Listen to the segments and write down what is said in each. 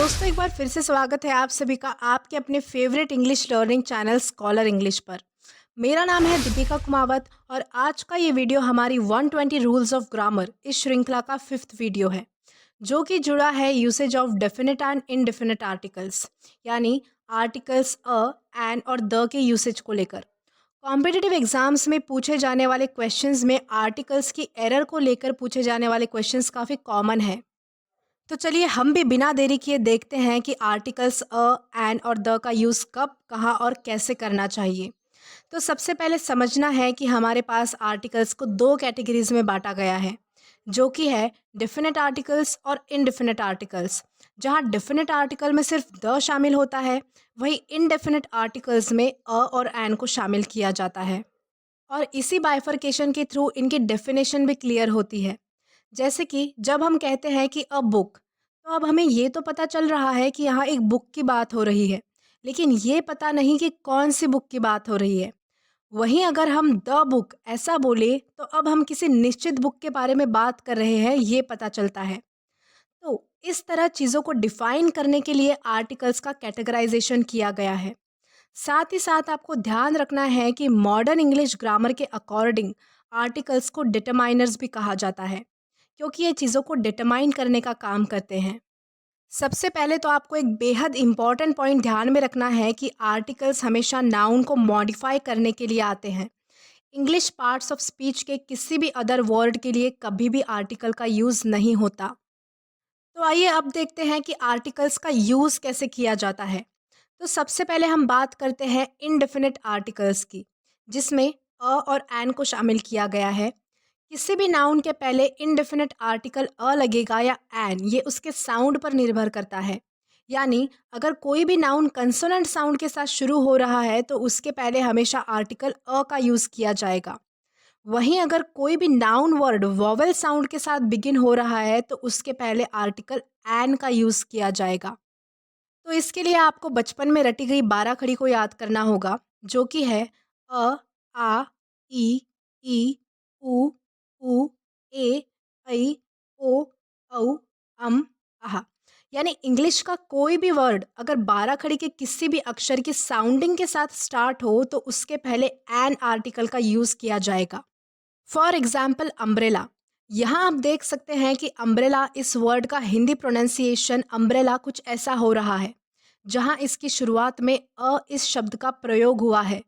दोस्तों, एक बार फिर से स्वागत है आप सभी का आपके अपने favourite English learning channel scholar English पर। मेरा नाम है दीपिका कुमावत और आज का ये वीडियो हमारी 120 रूल्स ऑफ ग्रामर इस श्रृंखला का 5th वीडियो है, जो कि जुड़ा है usage of definite and indefinite articles, यानी आर्टिकल्स अ, एन और द के यूसेज को लेकर। कॉम्पिटिटिव एग्जाम्स में पूछे जाने वाले क्वेश्चंस में आर्टिकल्स की एरर को लेकर पूछे जाने वाले क्वेश्चंस काफ़ी कॉमन है। तो चलिए हम भी बिना देरी किए देखते हैं कि आर्टिकल्स अ, एन और द का यूज़ कब, कहाँ और कैसे करना चाहिए। तो सबसे पहले समझना है कि हमारे पास आर्टिकल्स को दो कैटेगरीज में बांटा गया है, जो कि है डेफिनेट आर्टिकल्स और इनडेफिनेट आर्टिकल्स। जहाँ डेफिनेट आर्टिकल में सिर्फ द शामिल होता है, वहीं इनडेफिनेट आर्टिकल्स में अ और एन को शामिल किया जाता है। और इसी बाइफर्केशन के थ्रू इनकी डेफिनेशन भी क्लियर होती है। जैसे कि जब हम कहते हैं कि अ बुक, तो अब हमें ये तो पता चल रहा है कि यहाँ एक बुक की बात हो रही है, लेकिन ये पता नहीं कि कौन सी बुक की बात हो रही है। वहीं अगर हम द बुक ऐसा बोले तो अब हम किसी निश्चित बुक के बारे में बात कर रहे हैं, ये पता चलता है। तो इस तरह चीज़ों को डिफाइन करने के लिए आर्टिकल्स का कैटेगराइजेशन किया गया है। साथ ही साथ आपको ध्यान रखना है कि मॉडर्न इंग्लिश ग्रामर के अकॉर्डिंग आर्टिकल्स को डिटरमाइनर्स भी कहा जाता है, क्योंकि ये चीज़ों को डिटरमाइन करने का काम करते हैं। सबसे पहले तो आपको एक बेहद इंपॉर्टेंट पॉइंट ध्यान में रखना है कि आर्टिकल्स हमेशा नाउन को मॉडिफाई करने के लिए आते हैं। इंग्लिश पार्ट्स ऑफ स्पीच के किसी भी अदर वर्ड के लिए कभी भी आर्टिकल का यूज़ नहीं होता। तो आइए अब देखते हैं कि आर्टिकल्स का यूज़ कैसे किया जाता है। तो सबसे पहले हम बात करते हैं इनडेफिनेट आर्टिकल्स की, जिसमें अ और एन को शामिल किया गया है। किसी भी नाउन के पहले इनडेफिनेट आर्टिकल अ लगेगा या एन, ये उसके साउंड पर निर्भर करता है। यानी अगर कोई भी नाउन कंसोनेंट साउंड के साथ शुरू हो रहा है तो उसके पहले हमेशा आर्टिकल अ का यूज़ किया जाएगा। वहीं अगर कोई भी नाउन वर्ड वॉवेल साउंड के साथ बिगिन हो रहा है तो उसके पहले आर्टिकल एन का यूज़ किया जाएगा। तो इसके लिए आपको बचपन में रटी गई 12 खड़ी को याद करना होगा, जो कि है अ, आ, ई, उ, ए, ऐ, ओ, औ, आहा। यानी इंग्लिश का कोई भी वर्ड अगर 12 खड़ी के किसी भी अक्षर की साउंडिंग के साथ स्टार्ट हो तो उसके पहले एन आर्टिकल का यूज़ किया जाएगा। For example umbrella. यहाँ आप देख सकते हैं कि अम्ब्रेला इस वर्ड का हिंदी प्रोनाउंसिएशन अम्ब्रेला कुछ ऐसा हो रहा है, जहाँ इसकी शुरुआत में अ इस शब्द का प्रयोग हुआ है,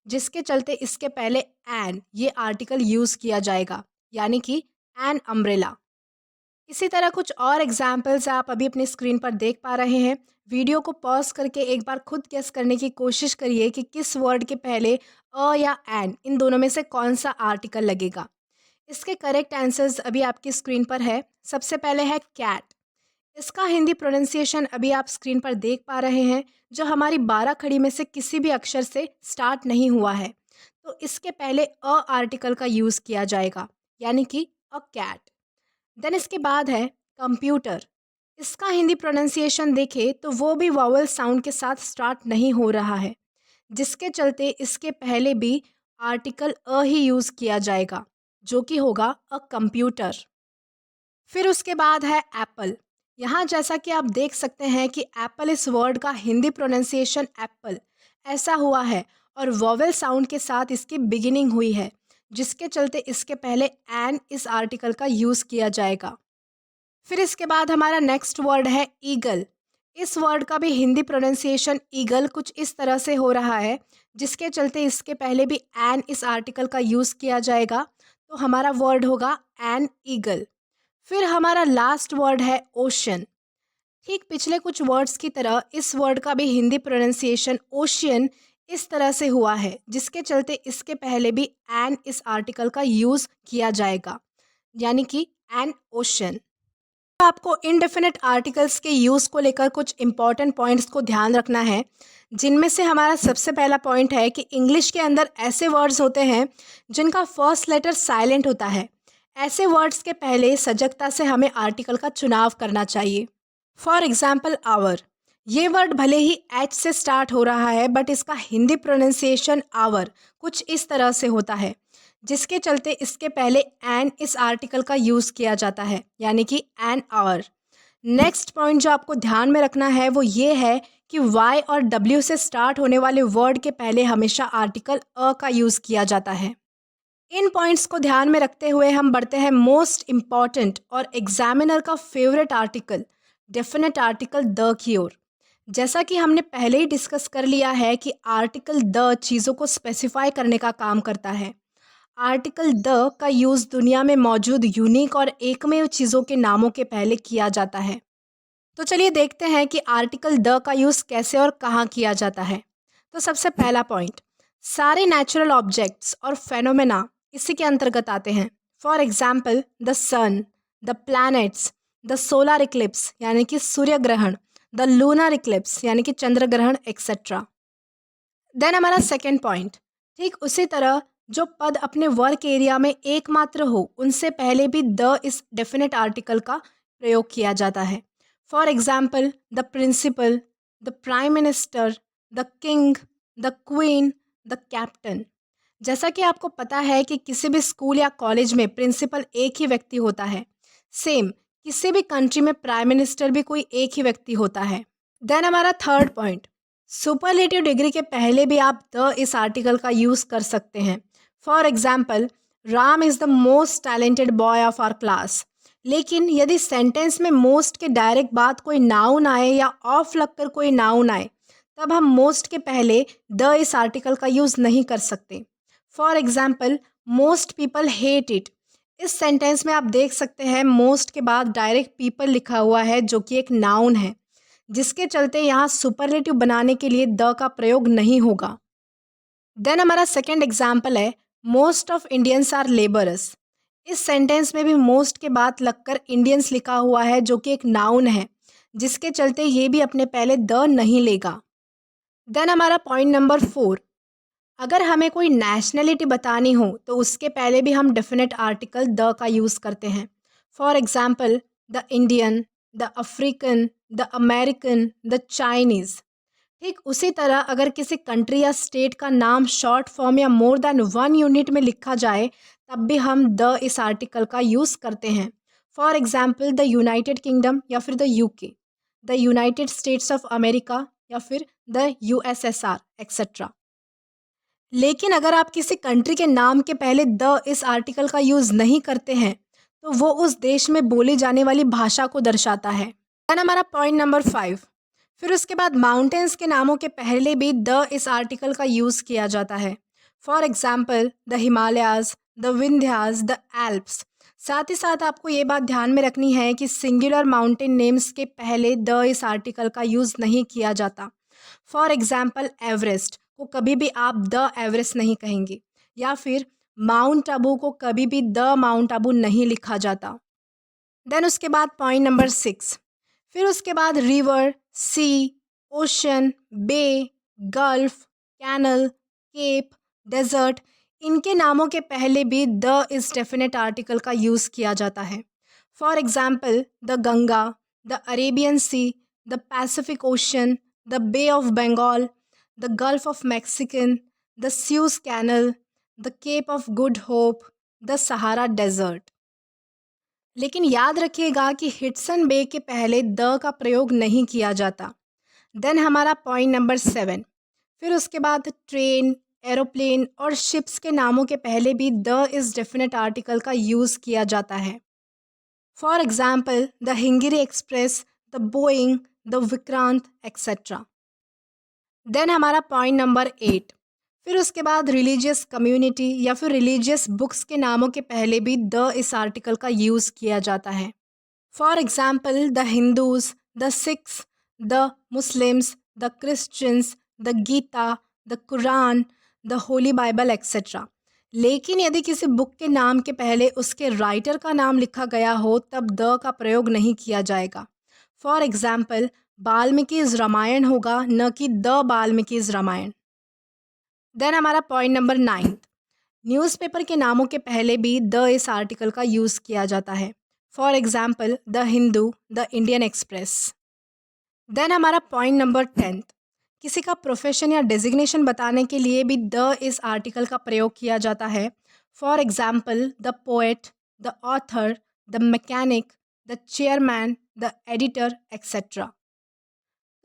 जिसके चलते इसके पहले एन ये आर्टिकल यूज़ किया जाएगा, यानी कि एन अम्ब्रेला। इसी तरह कुछ और एग्जाम्पल्स आप अभी अपनी स्क्रीन पर देख पा रहे हैं। वीडियो को पॉज करके एक बार खुद गेस करने की कोशिश करिए कि किस वर्ड के पहले अ या एन, इन दोनों में से कौन सा आर्टिकल लगेगा। इसके करेक्ट आंसर्स अभी आपकी स्क्रीन पर है। सबसे पहले है कैट। इसका हिंदी प्रोनाउंसिएशन अभी आप स्क्रीन पर देख पा रहे हैं, जो हमारी 12 खड़ी में से किसी भी अक्षर से स्टार्ट नहीं हुआ है। तो इसके पहले अ आर्टिकल का यूज़ किया जाएगा, यानी कि अ कैट। देन इसके बाद है कंप्यूटर। इसका हिंदी प्रोनाउंसिएशन देखें तो वो भी वॉवल साउंड के साथ स्टार्ट नहीं हो रहा है, जिसके चलते इसके पहले भी आर्टिकल अ ही यूज़ किया जाएगा, जो कि होगा अ कंप्यूटर। फिर उसके बाद है एप्पल। यहाँ जैसा कि आप देख सकते हैं कि एप्पल इस वर्ड का हिंदी प्रोनाउंसिएशन एप्पल ऐसा हुआ है और वॉवेल साउंड के साथ इसकी बिगिनिंग हुई है, जिसके चलते इसके पहले एन इस आर्टिकल का यूज़ किया जाएगा। फिर इसके बाद हमारा नेक्स्ट वर्ड है ईगल। इस वर्ड का भी हिंदी प्रोनाउंसिएशन ईगल कुछ इस तरह से हो रहा है, जिसके चलते इसके पहले भी एन इस आर्टिकल का यूज़ किया जाएगा। तो हमारा वर्ड होगा एन ईगल। फिर हमारा लास्ट वर्ड है ओशन। ठीक पिछले कुछ वर्ड्स की तरह इस वर्ड का भी हिंदी प्रोनाउंसिएशन ओशियन इस तरह से हुआ है, जिसके चलते इसके पहले भी एन इस आर्टिकल का यूज़ किया जाएगा, यानी कि एन ओशन। आपको इनडेफिनेट आर्टिकल्स के यूज़ को लेकर कुछ इंपॉर्टेंट पॉइंट्स को ध्यान रखना है, जिनमें से हमारा सबसे पहला पॉइंट है कि इंग्लिश के अंदर ऐसे वर्ड्स होते हैं जिनका फर्स्ट लेटर साइलेंट होता है। ऐसे वर्ड्स के पहले सजगता से हमें आर्टिकल का चुनाव करना चाहिए। For example our. ये वर्ड भले ही एच से स्टार्ट हो रहा है, बट इसका हिंदी प्रोनाउंसिएशन आवर कुछ इस तरह से होता है, जिसके चलते इसके पहले एन इस आर्टिकल का यूज़ किया जाता है, यानी कि एन आवर। नेक्स्ट पॉइंट जो आपको ध्यान में रखना है वो ये है कि वाई और डब्ल्यू से स्टार्ट होने वाले वर्ड के पहले हमेशा आर्टिकल अ का यूज़ किया जाता है। इन पॉइंट्स को ध्यान में रखते हुए हम बढ़ते हैं मोस्ट इम्पॉर्टेंट और एग्जामिनर का favourite article, definite article the की ओर। जैसा कि हमने पहले ही डिस्कस कर लिया है कि आर्टिकल द चीज़ों को स्पेसिफाई करने का काम करता है। आर्टिकल द का यूज़ दुनिया में मौजूद यूनिक और एकमेव चीज़ों के नामों के पहले किया जाता है। तो चलिए देखते हैं कि आर्टिकल द का यूज़ कैसे और कहाँ किया जाता है। तो सबसे पहला पॉइंट, सारे नेचुरल ऑब्जेक्ट्स और फेनोमेना इसी के अंतर्गत आते हैं। For example the sun, the planets, the solar eclipse यानी कि सूर्य ग्रहण, द लूनर इक्लिप्स यानी कि चंद्र ग्रहण एक्सेट्रा। देन हमारा सेकेंड पॉइंट, ठीक उसी तरह जो पद अपने वर्क एरिया में एकमात्र हो उनसे पहले भी द इस डेफिनेट आर्टिकल का प्रयोग किया जाता है। For example the principal, the prime minister, the king, the queen, the captain. जैसा कि आपको पता है कि किसी भी स्कूल या कॉलेज में प्रिंसिपल एक ही व्यक्ति होता है, सेम किसी भी कंट्री में प्राइम मिनिस्टर भी कोई एक ही व्यक्ति होता है। देन हमारा थर्ड पॉइंट, सुपरलेटिव डिग्री के पहले भी आप द इस आर्टिकल का यूज़ कर सकते हैं। For example Ram is the most talented boy of our class. लेकिन यदि सेंटेंस में मोस्ट के डायरेक्ट बाद कोई नाउन आए या ऑफ लगकर कोई नाउन आए, तब हम मोस्ट के पहले द इस आर्टिकल का यूज़ नहीं कर सकते। For example most people hate it. इस सेंटेंस में आप देख सकते हैं मोस्ट के बाद डायरेक्ट पीपल लिखा हुआ है जो कि एक नाउन है, जिसके चलते यहाँ सुपरलेटिव बनाने के लिए द का प्रयोग नहीं होगा। देन हमारा सेकेंड एग्जाम्पल है most of Indians are labours. इस सेंटेंस में भी मोस्ट के बाद लगकर इंडियंस लिखा हुआ है जो कि एक नाउन है, जिसके चलते ये भी अपने पहले द नहीं लेगा। देन हमारा पॉइंट नंबर 4, अगर हमें कोई नेशनलिटी बतानी हो तो उसके पहले भी हम डेफिनेट आर्टिकल द का यूज़ करते हैं। For example the Indian, the African, the American, the Chinese. ठीक उसी तरह अगर किसी कंट्री या स्टेट का नाम शॉर्ट फॉर्म या मोर देन 1 यूनिट में लिखा जाए तब भी हम द इस आर्टिकल का यूज़ करते हैं। For example the United kingdom या फिर the UK, the United states of America या फिर द यूएसएसआर एक्सेट्रा। लेकिन अगर आप किसी कंट्री के नाम के पहले द इस आर्टिकल का यूज़ नहीं करते हैं तो वो उस देश में बोली जाने वाली भाषा को दर्शाता है। देन हमारा पॉइंट नंबर 5, फिर उसके बाद माउंटेन्स के नामों के पहले भी द इस आर्टिकल का यूज़ किया जाता है। For example the Himalayas, the Vindhyas, the Alps. साथ ही साथ आपको ये बात ध्यान में रखनी है कि सिंगुलर माउंटेन नेम्स के पहले द इस आर्टिकल का यूज़ नहीं किया जाता। फॉर एग्जाम्पल एवरेस्ट को कभी भी आप द एवरेस्ट नहीं कहेंगे, या फिर माउंट आबू को कभी भी द माउंट आबू नहीं लिखा जाता। देन उसके बाद पॉइंट नंबर 6, फिर उसके बाद रिवर, सी, ओशन, बे, गल्फ, कैनल, केप, डेजर्ट, इनके नामों के पहले भी द इस डेफिनेट आर्टिकल का यूज़ किया जाता है। For example the Ganga, the Arabian Sea, the Pacific Ocean, the Bay of Bengal, the Gulf of Mexican, the Suez Canal, the Cape of Good Hope, the Sahara Desert. लेकिन याद रखिएगा कि हिडसन बे के पहले द का प्रयोग नहीं किया जाता। देन हमारा पॉइंट नंबर 7, फिर उसके बाद ट्रेन, एरोप्लेन और शिप्स के नामों के पहले भी द इस डेफिनेट आर्टिकल का यूज़ किया जाता है। For example the Hingiri express, the Boeing, the Vikrant etcetera. Then हमारा पॉइंट नंबर 8, फिर उसके बाद रिलीजियस कम्युनिटी या फिर रिलीजियस बुक्स के नामों के पहले भी द इस आर्टिकल का यूज़ किया जाता है। For example the Hindus, the Sikhs, the Muslims, the Christians, the Gita, the Quran, the holy Bible etcetera. लेकिन यदि किसी बुक के नाम के पहले उसके राइटर का नाम लिखा गया हो तब द का प्रयोग नहीं किया जाएगा। फॉर एग्जाम्पल वाल्मीकिज़ रामायण होगा, न कि द वाल्मीकिज़ रामायण। देन हमारा पॉइंट नंबर 9, न्यूज़पेपर के नामों के पहले भी द इस आर्टिकल का यूज़ किया जाता है। For example the Hindu, the Indian Express. Then हमारा पॉइंट नंबर 10, किसी का प्रोफेशन या डेजिग्नेशन बताने के लिए भी द इस आर्टिकल का प्रयोग किया जाता है। For example the poet, the author, the mechanic, the chairman, the editor etcetera.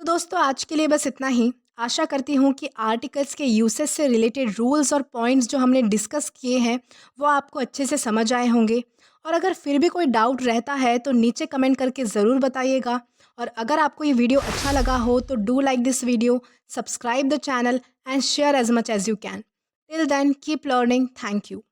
तो दोस्तों आज के लिए बस इतना ही। आशा करती हूँ कि आर्टिकल्स के यूसेज से रिलेटेड रूल्स और पॉइंट्स जो हमने डिस्कस किए हैं वो आपको अच्छे से समझ आए होंगे। और अगर फिर भी कोई डाउट रहता है तो नीचे कमेंट करके ज़रूर बताइएगा। और अगर आपको ये वीडियो अच्छा लगा हो तो do like this video, subscribe the channel and share as much as you can. Till then keep learning. Thank you.